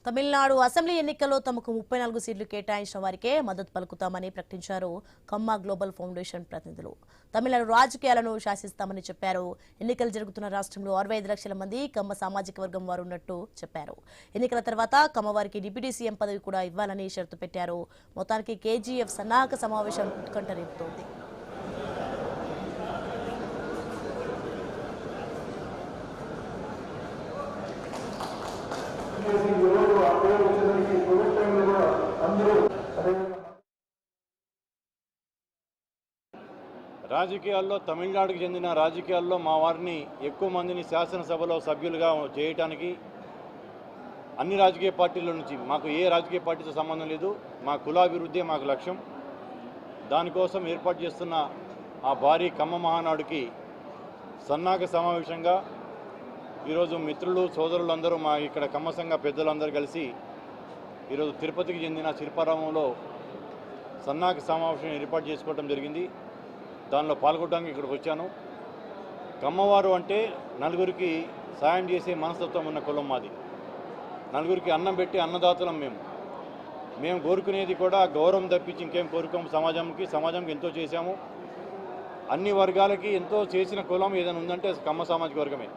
Tamil Nadu assembly ఎన్నికల్లో తమకు 34 సీట్లు కేటాయించిన వారికే మద్దతు పలుకుతామని ప్రకటించారు కమ్మ గ్లోబల్ ఫౌండేషన్ ప్రతినిధులు. తమిళనాడు రాజకీయాలను శాసిస్తామని చెప్పారు. ఎన్నికలు జరుగుతున్న రాష్ట్రంలో 65 లక్షల మంది కమ్మ సామాజిక వర్గం వారు ఉన్నట్టు చెప్పారు. ఎన్నికల తర్వాత కమ్మ వారికి డిప్యూటీ సీఎం పదవి కూడా ఇవ్వాలని షరతు పెట్టారు. మొత్తానికి కేజీఎఫ్ సన్నాహక సమావేశం ఉత్కంఠ రేపుతోంది. రాజకీయాల్లో తమిళనాడుకు చెందిన రాజకీయాల్లో మా వారిని ఎక్కువ మందిని శాసనసభలో సభ్యులుగా చేయటానికి అన్ని రాజకీయ పార్టీల నుంచి మాకు ఏ రాజకీయ పార్టీతో సంబంధం లేదు. మా కులాభివృద్ధి మాకు లక్ష్యం. దానికోసం ఏర్పాటు చేస్తున్న ఆ భారీ కమ్మ మహానాడుకి సన్నాహక సమావేశంగా ఈరోజు మిత్రులు సోదరులందరూ మా ఇక్కడ కమ్మ సంఘ పెద్దలందరూ కలిసి ఈరోజు తిరుపతికి చెందిన శిల్పారామంలో సన్నాహక సమావేశం ఏర్పాటు చేసుకోవడం జరిగింది. దానిలో పాల్గొనడానికి ఇక్కడికి వచ్చాను. కమ్మవారు అంటే నలుగురికి సాయం చేసే మనస్తత్వం ఉన్న కులం మాది. నలుగురికి అన్నం పెట్టి అన్నదాతలం మేము కోరుకునేది కూడా గౌరవం తప్పించి ఇంకేం కోరుకోము. సమాజంకి ఎంతో చేశాము. అన్ని వర్గాలకి ఎంతో చేసిన కులం ఏదైనా ఉందంటే కమ్మ సామాజిక వర్గమే.